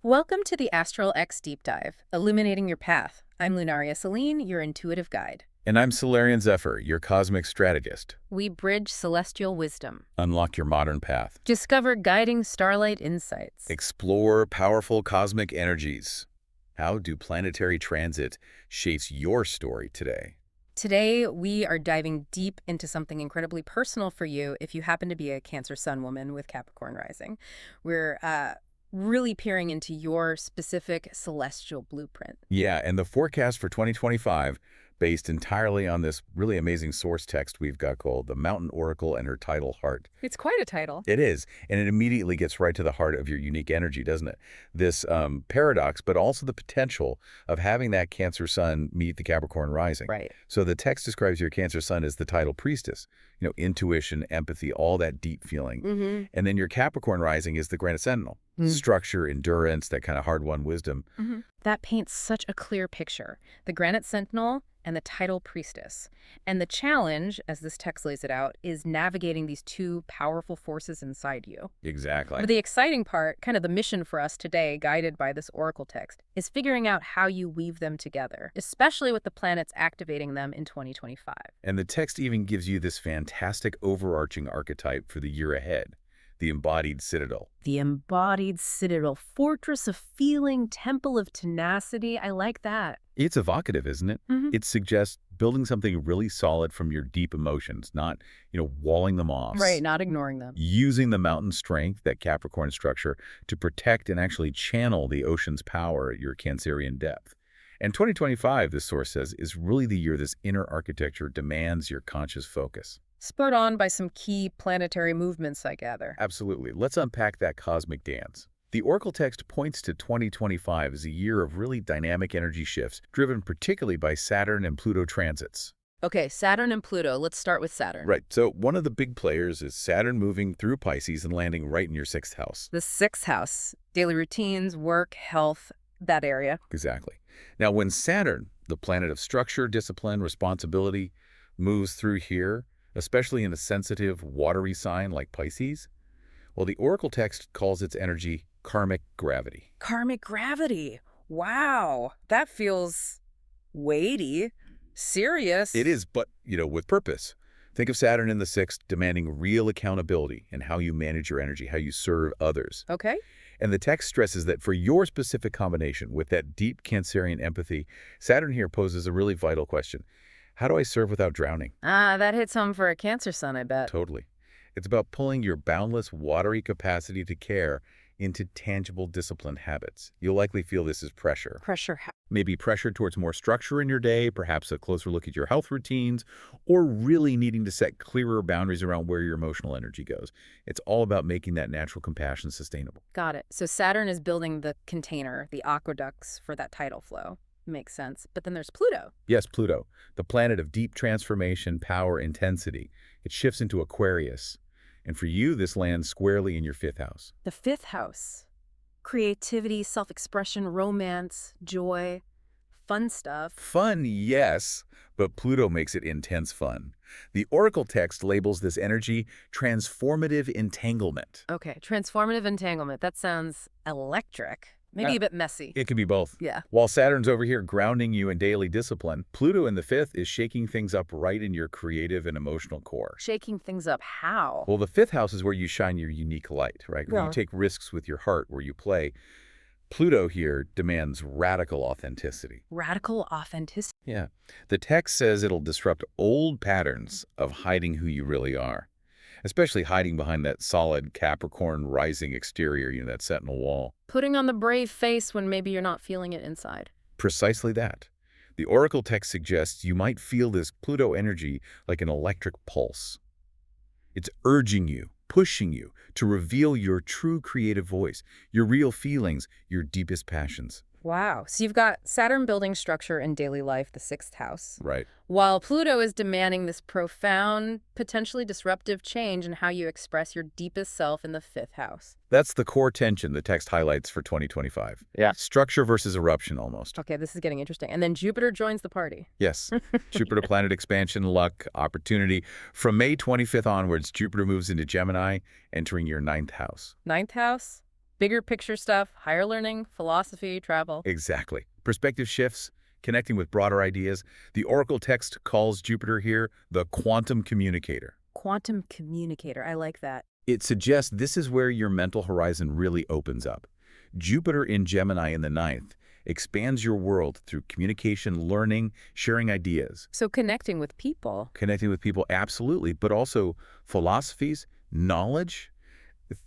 Welcome to the ASTRALX Deep Dive, illuminating your path. I'm Lunaria, Selene, your intuitive guide. And I'm Solarian Zephyr, your cosmic strategist. We bridge celestial wisdom. Unlock your modern path. Discover guiding starlight insights. Explore powerful cosmic energies. How do planetary transit shapes your story today? Today, we are diving deep into something incredibly personal for you if you happen to be a Cancer Sun woman with Capricorn Rising. We're really peering into your specific celestial blueprint. Yeah, and the forecast for 2025, based entirely on this really amazing source text we've got called The Mountain Oracle and Her Tidal Heart. It's quite a title. It is, and it immediately gets right to the heart of your unique energy, doesn't it? This paradox, but also the potential of having that Cancer Sun meet the Capricorn Rising. Right. So the text describes your Cancer Sun as the tidal priestess, intuition, empathy, all that deep feeling. And then your Capricorn Rising is the Granite Sentinel, structure, endurance, that kind of hard-won wisdom. That paints such a clear picture. The Granite Sentinel and the Tidal Priestess. And the challenge, as this text lays it out, is navigating these two powerful forces inside you. Exactly. But the exciting part, kind of the mission for us today, guided by this oracle text, is figuring out how you weave them together, especially with the planets activating them in 2025. And the text even gives you this fantastic overarching archetype for the year ahead, the Embodied Citadel. The Embodied Citadel, fortress of feeling, temple of tenacity. I like that. It's evocative, isn't it? It suggests building something really solid from your deep emotions, not, walling them off. Right, not ignoring them. Using the mountain strength, that Capricorn structure, to protect and actually channel the ocean's power at your Cancerian depth. And 2025, this source says, is really the year this inner architecture demands your conscious focus. Spurred on by some key planetary movements, I gather. Absolutely. Let's unpack that cosmic dance. The Oracle text points to 2025 as a year of really dynamic energy shifts, driven particularly by Saturn and Pluto transits. Okay, Saturn and Pluto. Let's start with Saturn. Right. So one of the big players is Saturn moving through Pisces and landing right in your 6th house. The 6th house. Daily routines, work, health, that area. Exactly. Now, when Saturn, the planet of structure, discipline, responsibility, moves through here, especially in a sensitive, watery sign like Pisces, well, the Oracle text calls its energy karmic gravity. Karmic gravity. Wow. That feels weighty, serious. It is, but, with purpose. Think of Saturn in the 6th demanding real accountability in how you manage your energy, how you serve others. Okay. And the text stresses that for your specific combination with that deep Cancerian empathy, Saturn here poses a really vital question. How do I serve without drowning? That hits home for a Cancer Sun, I bet. Totally. It's about pulling your boundless, watery capacity to care into tangible, disciplined habits. You'll likely feel this as pressure. Pressure. Maybe pressure towards more structure in your day, perhaps a closer look at your health routines, or really needing to set clearer boundaries around where your emotional energy goes. It's all about making that natural compassion sustainable. Got it. So Saturn is building the container, the aqueducts for that tidal flow. Makes sense. But then there's Pluto. Yes, Pluto, the planet of deep transformation, power, intensity. It shifts into Aquarius. And for you, this lands squarely in your 5th house. The 5th house. Creativity, self-expression, romance, joy, fun stuff. Fun, yes, but Pluto makes it intense fun. The Oracle text labels this energy transformative entanglement. Okay, transformative entanglement. That sounds electric. Maybe a bit messy. It can be both. Yeah. While Saturn's over here grounding you in daily discipline, Pluto in the 5th is shaking things up right in your creative and emotional core. Shaking things up how? Well, the 5th house is where you shine your unique light, right? Where you take risks with your heart, where you play. Pluto here demands radical authenticity. Radical authenticity. Yeah. The text says it'll disrupt old patterns of hiding who you really are, especially hiding behind that solid Capricorn rising exterior, that sentinel wall. Putting on the brave face when maybe you're not feeling it inside. Precisely that. The Oracle text suggests you might feel this Pluto energy like an electric pulse. It's urging you, pushing you to reveal your true creative voice, your real feelings, your deepest passions. Wow. So you've got Saturn building structure in daily life, the 6th house. Right. While Pluto is demanding this profound, potentially disruptive change in how you express your deepest self in the 5th house. That's the core tension the text highlights for 2025. Yeah. Structure versus eruption, almost. Okay, this is getting interesting. And then Jupiter joins the party. Yes. Jupiter planet expansion, luck, opportunity. From May 25th onwards, Jupiter moves into Gemini, entering your 9th house. 9th house? Bigger picture stuff, higher learning, philosophy, travel. Exactly. Perspective shifts, connecting with broader ideas. The oracle text calls Jupiter here the quantum communicator. Quantum communicator, I like that. It suggests this is where your mental horizon really opens up. Jupiter in Gemini in the ninth expands your world through communication, learning, sharing ideas. So connecting with people. Connecting with people, absolutely, but also philosophies, knowledge,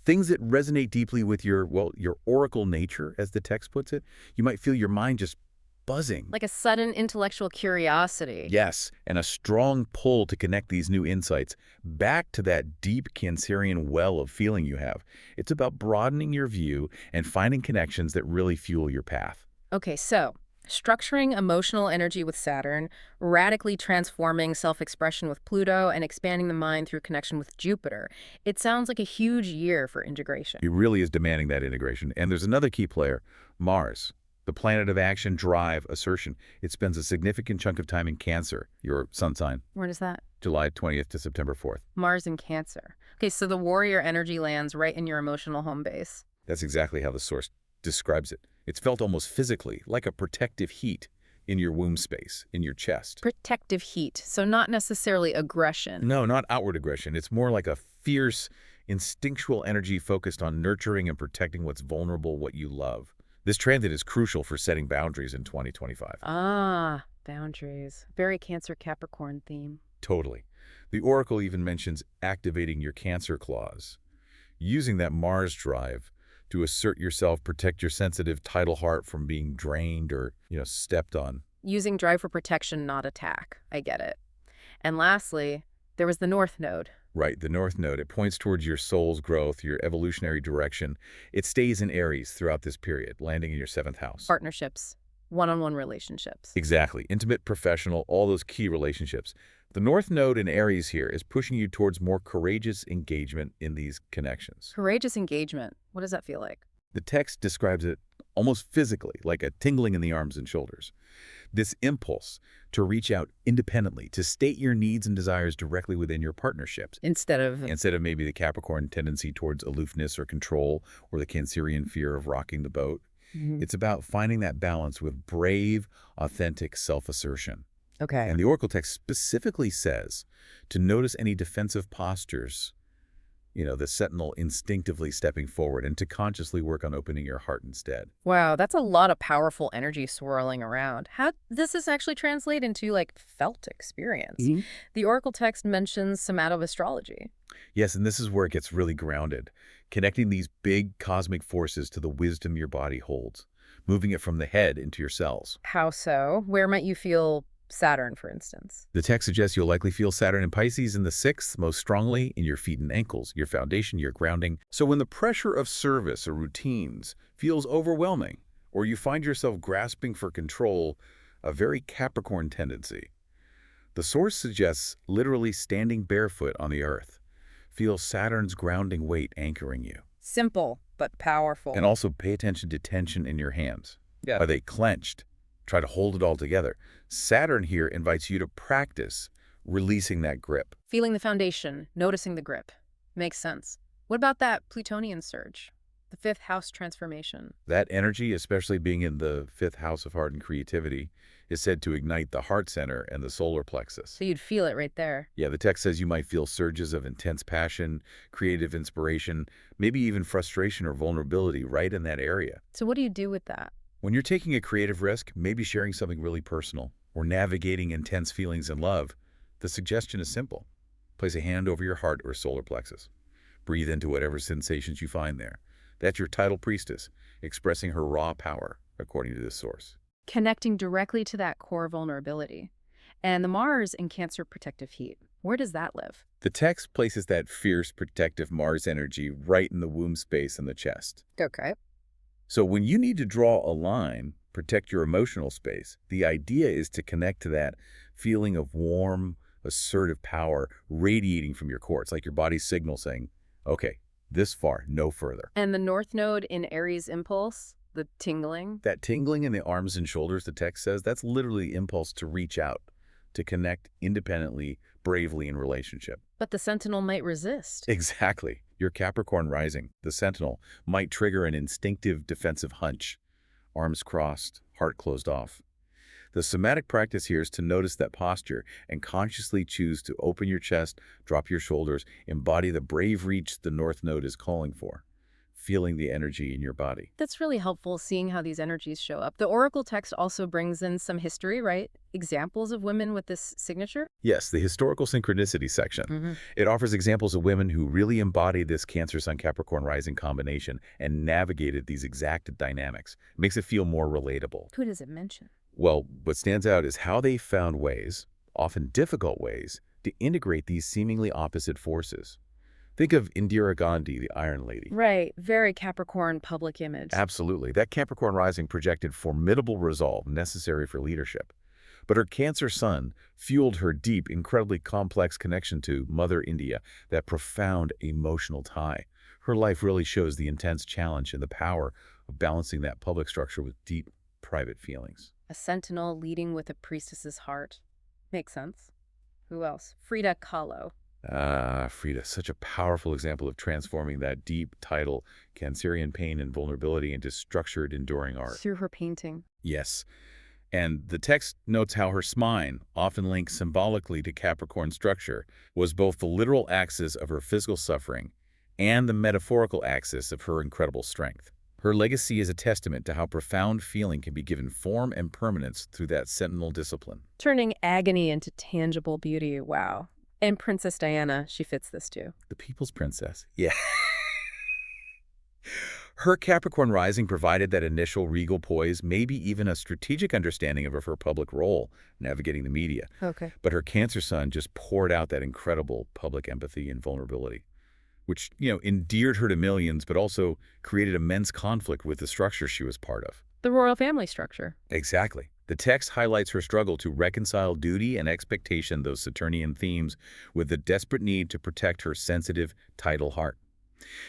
things that resonate deeply with your, well, your oracle nature, as the text puts it. You might feel your mind just buzzing. Like a sudden intellectual curiosity. Yes, and a strong pull to connect these new insights back to that deep Cancerian well of feeling you have. It's about broadening your view and finding connections that really fuel your path. Okay, so structuring emotional energy with Saturn, radically transforming self-expression with Pluto, and expanding the mind through connection with Jupiter. It sounds like a huge year for integration. It really is demanding that integration. And there's another key player, Mars. The planet of action, drive, assertion. It spends a significant chunk of time in Cancer, your sun sign. Where does that? July 20th to September 4th. Mars in Cancer. Okay, so the warrior energy lands right in your emotional home base. That's exactly how the source describes it. It's felt almost physically, like a protective heat in your womb space, in your chest. Protective heat, so not necessarily aggression. No, not outward aggression. It's more like a fierce, instinctual energy focused on nurturing and protecting what's vulnerable, what you love. This transit is crucial for setting boundaries in 2025. Ah, boundaries. Very Cancer Capricorn theme. Totally. The Oracle even mentions activating your Cancer clause, using that Mars drive to assert yourself, protect your sensitive tidal heart from being drained or, stepped on. Using drive for protection, not attack. I get it. And lastly, there was the North Node. Right, the North Node. It points towards your soul's growth, your evolutionary direction. It stays in Aries throughout this period, landing in your 7th house. Partnerships, one-on-one relationships. Exactly. Intimate, professional, all those key relationships. The North Node in Aries here is pushing you towards more courageous engagement in these connections. Courageous engagement. What does that feel like? The text describes it almost physically, like a tingling in the arms and shoulders. This impulse to reach out independently, to state your needs and desires directly within your partnerships. Instead of Maybe the Capricorn tendency towards aloofness or control, or the Cancerian fear of rocking the boat. It's about finding that balance with brave, authentic self-assertion. Okay. And the Oracle text specifically says to notice any defensive postures, the sentinel instinctively stepping forward, and to consciously work on opening your heart instead. Wow, that's a lot of powerful energy swirling around. How does this actually translate into, felt experience? The Oracle text mentions somato-astrology. Yes, and this is where it gets really grounded, connecting these big cosmic forces to the wisdom your body holds, moving it from the head into your cells. How so? Where might you feel Saturn, for instance? The text suggests you'll likely feel Saturn in Pisces in the 6th, most strongly in your feet and ankles, your foundation, your grounding. So when the pressure of service or routines feels overwhelming, or you find yourself grasping for control, a very Capricorn tendency, the source suggests literally standing barefoot on the earth. Feel Saturn's grounding weight anchoring you. Simple, but powerful. And also pay attention to tension in your hands. Yeah. Are they clenched? Try to hold it all together. Saturn here invites you to practice releasing that grip. Feeling the foundation, noticing the grip. Makes sense. What about that Plutonian surge? The 5th house transformation. That energy, especially being in the 5th house of heart and creativity, is said to ignite the heart center and the solar plexus. So you'd feel it right there. Yeah, the text says you might feel surges of intense passion, creative inspiration, maybe even frustration or vulnerability right in that area. So what do you do with that? When you're taking a creative risk, maybe sharing something really personal, or navigating intense feelings in love, the suggestion is simple. Place a hand over your heart or solar plexus. Breathe into whatever sensations you find there. That's your tidal priestess, expressing her raw power, according to this source. Connecting directly to that core vulnerability. And the Mars in Cancer protective heat. Where does that live? The text places that fierce, protective Mars energy right in the womb space and the chest. Okay. So when you need to draw a line, protect your emotional space, the idea is to connect to that feeling of warm, assertive power radiating from your core. It's like your body's signal saying, okay, this far, no further. And the North Node in Aries impulse, the tingling? That tingling in the arms and shoulders, the text says, that's literally the impulse to reach out, to connect independently, bravely in relationship. But the sentinel might resist. Exactly. Your Capricorn rising, the sentinel, might trigger an instinctive defensive hunch, arms crossed, heart closed off. The somatic practice here is to notice that posture and consciously choose to open your chest, drop your shoulders, embody the brave reach the North Node is calling for, feeling the energy in your body. That's really helpful, seeing how these energies show up. The oracle text also brings in some history, right? Examples of women with this signature? Yes, the historical synchronicity section. Mm-hmm. It offers examples of women who really embodied this Cancer Sun Capricorn rising combination and navigated these exact dynamics. It makes it feel more relatable. Who does it mention? Well, what stands out is how they found ways, often difficult ways, to integrate these seemingly opposite forces. Think of Indira Gandhi, the Iron Lady. Right, very Capricorn public image. Absolutely. That Capricorn rising projected formidable resolve necessary for leadership. But her Cancer Sun fueled her deep, incredibly complex connection to Mother India, that profound emotional tie. Her life really shows the intense challenge and the power of balancing that public structure with deep, private feelings. A sentinel leading with a priestess's heart. Makes sense. Who else? Frida Kahlo. Frida, such a powerful example of transforming that deep, tidal, Cancerian pain and vulnerability into structured, enduring art. Through her painting. Yes. And the text notes how her spine, often linked symbolically to Capricorn structure, was both the literal axis of her physical suffering and the metaphorical axis of her incredible strength. Her legacy is a testament to how profound feeling can be given form and permanence through that sentinel discipline. Turning agony into tangible beauty. Wow. And Princess Diana, she fits this too. The people's princess. Yeah. Her Capricorn rising provided that initial regal poise, maybe even a strategic understanding of her public role, navigating the media. Okay. But her Cancer Sun just poured out that incredible public empathy and vulnerability, which, endeared her to millions, but also created immense conflict with the structure she was part of. The royal family structure. Exactly. The text highlights her struggle to reconcile duty and expectation, those Saturnian themes, with the desperate need to protect her sensitive, tidal heart.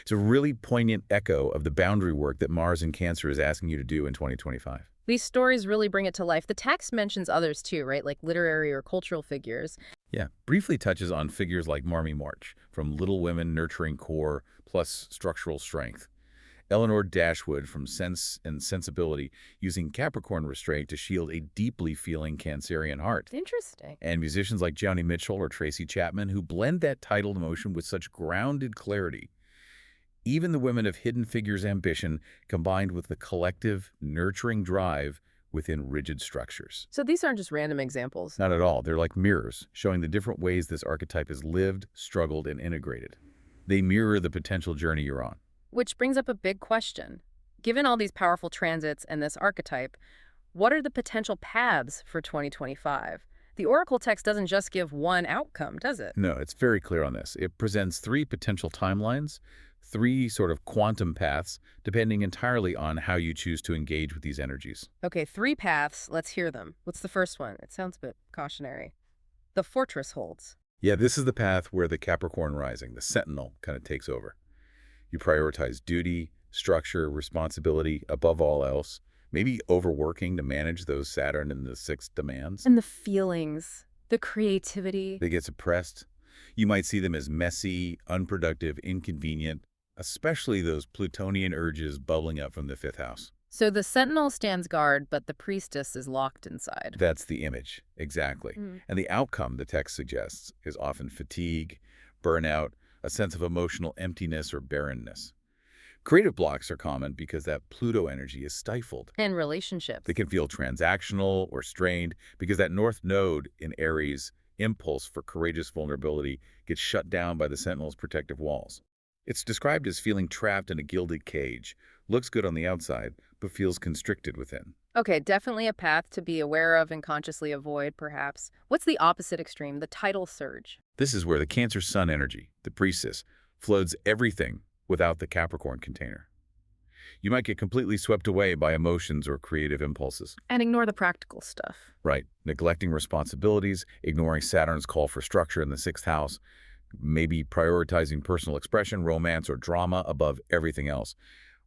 It's a really poignant echo of the boundary work that Mars in Cancer is asking you to do in 2025. These stories really bring it to life. The text mentions others too, right? Like literary or cultural figures. Yeah, briefly touches on figures like Marmee March, from Little Women nurturing core plus structural strength. Eleanor Dashwood from Sense and Sensibility, using Capricorn restraint to shield a deeply feeling Cancerian heart. Interesting. And musicians like Joni Mitchell or Tracy Chapman, who blend that tidal emotion with such grounded clarity. Even the women of Hidden Figures' ambition combined with the collective, nurturing drive within rigid structures. So these aren't just random examples. Not at all. They're like mirrors, showing the different ways this archetype is lived, struggled, and integrated. They mirror the potential journey you're on. Which brings up a big question. Given all these powerful transits and this archetype, what are the potential paths for 2025? The oracle text doesn't just give one outcome, does it? No, it's very clear on this. It presents three potential timelines, three sort of quantum paths, depending entirely on how you choose to engage with these energies. Okay, 3 paths. Let's hear them. What's the first one? It sounds a bit cautionary. The fortress holds. Yeah, this is the path where the Capricorn rising, the sentinel, kind of takes over. You prioritize duty, structure, responsibility above all else, maybe overworking to manage those Saturn and the sixth demands. And the feelings, the creativity. They get suppressed. You might see them as messy, unproductive, inconvenient, especially those Plutonian urges bubbling up from the fifth house. So the sentinel stands guard, but the priestess is locked inside. That's the image, exactly. And the outcome, the text suggests, is often fatigue, burnout, a sense of emotional emptiness or barrenness. Creative blocks are common because that Pluto energy is stifled. And relationships. They can feel transactional or strained because that North Node in Aries' impulse for courageous vulnerability gets shut down by the sentinel's protective walls. It's described as feeling trapped in a gilded cage, looks good on the outside, but feels constricted within. Okay, definitely a path to be aware of and consciously avoid, perhaps. What's the opposite extreme, the tidal surge? This is where the Cancer Sun energy, the priestess, floods everything without the Capricorn container. You might get completely swept away by emotions or creative impulses. And ignore the practical stuff. Right. Neglecting responsibilities, ignoring Saturn's call for structure in the sixth house, maybe prioritizing personal expression, romance, or drama above everything else.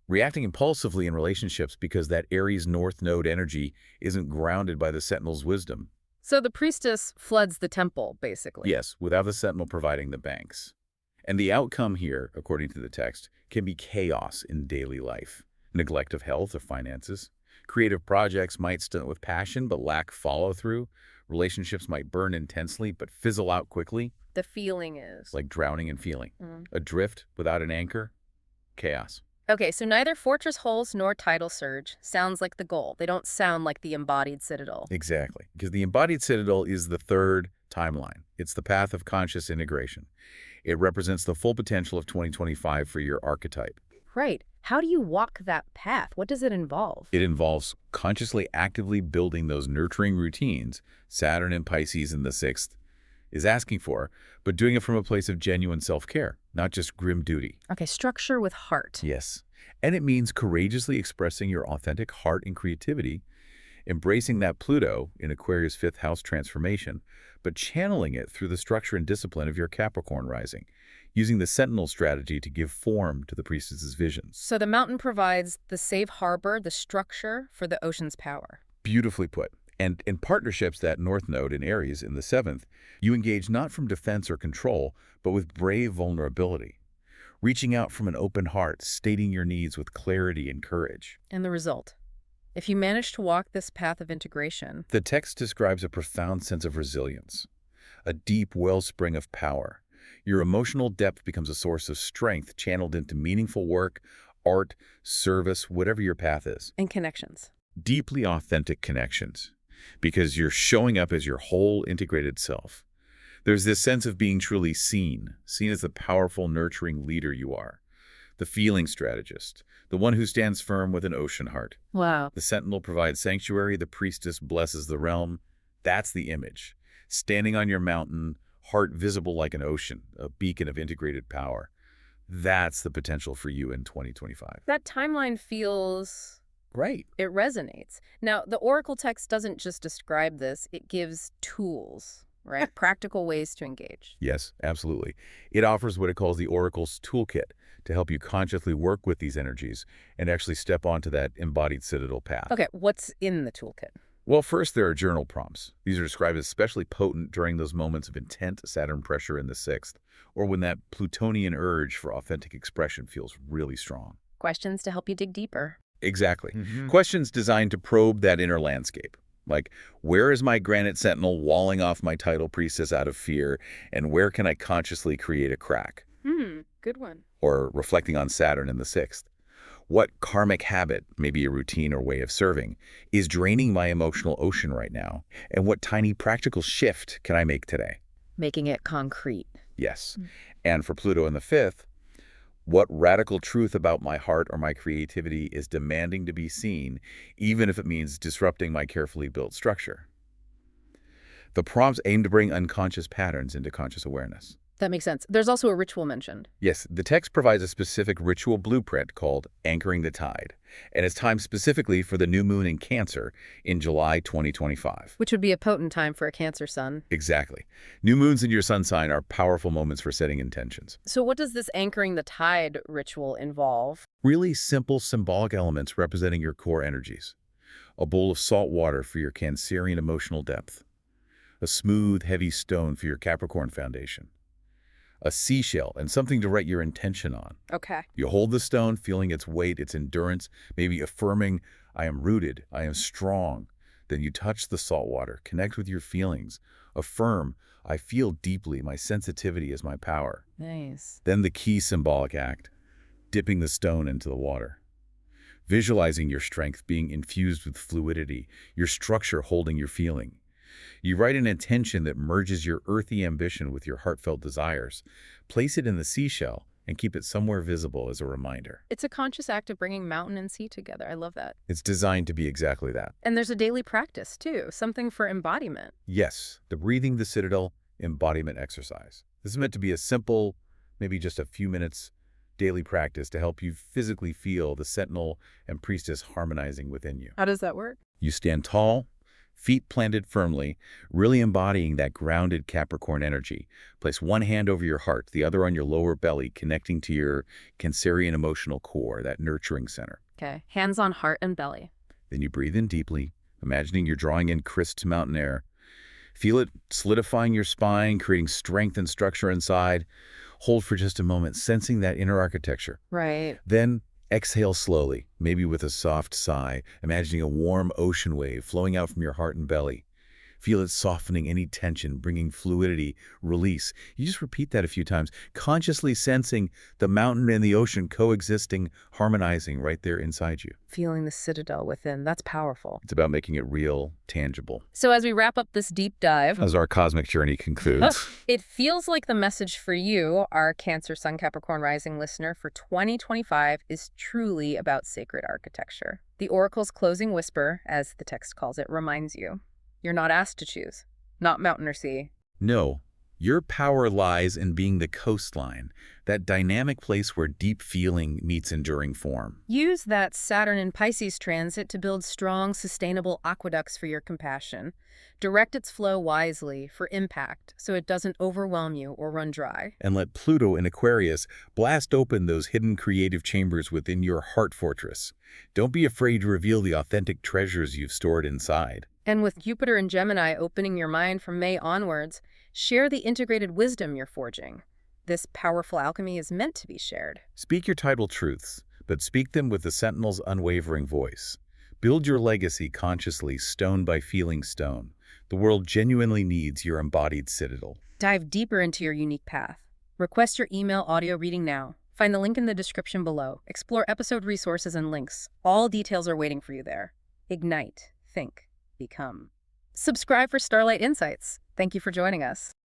Reacting impulsively in relationships because that Aries North Node energy isn't grounded by the Sentinel's wisdom. So the priestess floods the temple, basically. Yes, without the Sentinel providing the banks. And the outcome here, according to the text, can be chaos in daily life, neglect of health or finances. Creative projects might stunt with passion but lack follow-through. Relationships might burn intensely but fizzle out quickly, The feeling is. like drowning in feeling. Mm. Adrift without an anchor, chaos. Okay, so neither Fortress Holes nor Tidal Surge sounds like the goal. They don't sound like the Embodied Citadel. Exactly, because the Embodied Citadel is the third timeline. It's the path of conscious integration. It represents the full potential of 2025 for your archetype. Right. How do you walk that path? What does it involve? It involves consciously actively building those nurturing routines Saturn and Pisces in the 6th is asking for, but doing it from a place of genuine self-care, not just grim duty. Okay, structure with heart. Yes. And it means courageously expressing your authentic heart and creativity, embracing that Pluto in Aquarius' 5th house transformation, but channeling it through the structure and discipline of your Capricorn rising, using the Sentinel strategy to give form to the priestess's visions. So the mountain provides the safe harbor, the structure for the ocean's power. Beautifully put. And in partnerships, that North Node in Aries in the 7th, you engage not from defense or control, but with brave vulnerability, reaching out from an open heart, stating your needs with clarity and courage. And the result? If you manage to walk this path of integration, The text describes a profound sense of resilience, a deep wellspring of power. Your emotional depth becomes a source of strength channeled into meaningful work, art, service, whatever your path is. and connections. Deeply authentic connections, because you're showing up as your whole integrated self. There's this sense of being truly seen as the powerful, nurturing leader you are. The feeling strategist, the one who stands firm with an ocean heart. Wow. The sentinel provides sanctuary, the priestess blesses the realm. That's the image. Standing on your mountain, heart visible like an ocean, a beacon of integrated power. That's the potential for you in 2025. That timeline feels... Right. it resonates. Now, the Oracle text doesn't just describe this, it gives tools, right? Practical ways to engage. Yes, absolutely. It offers what it calls the Oracle's Toolkit to help you consciously work with these energies and actually step onto that embodied citadel path. Okay, what's in the toolkit? Well, first, there are journal prompts. These are described as especially potent during those moments of intense Saturn pressure in the 6th, or when that Plutonian urge for authentic expression feels really strong. Questions to help you dig deeper. Exactly. Questions designed to probe that inner landscape. Like, where is my granite sentinel walling off my tidal priestess out of fear, and where can I consciously create a crack? Good one. Or reflecting on Saturn in the 6th. What karmic habit, maybe a routine or way of serving, is draining my emotional ocean right now? And what tiny practical shift can I make today? Making it concrete. Yes. And for Pluto in the 5th, what radical truth about my heart or my creativity is demanding to be seen, even if it means disrupting my carefully built structure? The prompts aim to bring unconscious patterns into conscious awareness. That makes sense. There's also a ritual mentioned. Yes, the text provides a specific ritual blueprint called Anchoring the Tide, and it's timed specifically for the new moon in Cancer in July 2025. Which would be a potent time for a Cancer sun. Exactly. New moons in your sun sign are powerful moments for setting intentions. So what does this anchoring the tide ritual involve? Really simple symbolic elements representing your core energies. A bowl of salt water for your Cancerian emotional depth. A smooth, heavy stone for your Capricorn foundation. A seashell and something to write your intention on. Okay. You hold the stone, feeling its weight, its endurance, maybe affirming, I am rooted, I am strong. Then you touch the salt water, connect with your feelings, affirm, I feel deeply, my sensitivity is my power. Nice. Then the key symbolic act, dipping the stone into the water. Visualizing your strength being infused with fluidity, your structure holding your feeling. You write an intention that merges your earthy ambition with your heartfelt desires. Place it in the seashell and keep it somewhere visible as a reminder. It's a conscious act of bringing mountain and sea together. I love that. It's designed to be exactly that. And there's a daily practice, too. Something for embodiment. Yes, the Breathing the Citadel embodiment exercise. This is meant to be a simple, maybe just a few minutes daily practice to help you physically feel the sentinel and priestess harmonizing within you. How does that work? You stand tall, feet planted firmly, really embodying that grounded Capricorn energy. Place one hand over your heart, the other on your lower belly, connecting to your Cancerian emotional core, that nurturing center. Okay. Hands on heart and belly. Then you breathe in deeply, imagining you're drawing in crisp mountain air. Feel it solidifying your spine, creating strength and structure inside. Hold for just a moment, sensing that inner architecture. Right. Then exhale slowly, maybe with a soft sigh, imagining a warm ocean wave flowing out from your heart and belly. Feel it softening any tension, bringing fluidity, release. You just repeat that a few times, consciously sensing the mountain and the ocean coexisting, harmonizing right there inside you. Feeling the citadel within. That's powerful. It's about making it real, tangible. So as we wrap up this deep dive, As our cosmic journey concludes. it feels like the message for you, our Cancer Sun Capricorn Rising listener, for 2025 is truly about sacred architecture. The Oracle's closing whisper, as the text calls it, reminds you. You're not asked to choose. Not mountain or sea. No, your power lies in being the coastline, that dynamic place where deep feeling meets enduring form. Use that Saturn and Pisces transit to build strong, sustainable aqueducts for your compassion. Direct its flow wisely for impact so it doesn't overwhelm you or run dry. And let Pluto in Aquarius blast open those hidden creative chambers within your heart fortress. Don't be afraid to reveal the authentic treasures you've stored inside. And with Jupiter and Gemini opening your mind from May onwards, share the integrated wisdom you're forging. This powerful alchemy is meant to be shared. Speak your tidal truths, but speak them with the Sentinel's unwavering voice. Build your legacy consciously, stone by feeling stone. The world genuinely needs your embodied citadel. Dive deeper into your unique path. Request your email audio reading now. Find the link in the description below. Explore episode resources and links. All details are waiting for you there. Ignite, think, become. Subscribe for Starlight Insights. Thank you for joining us.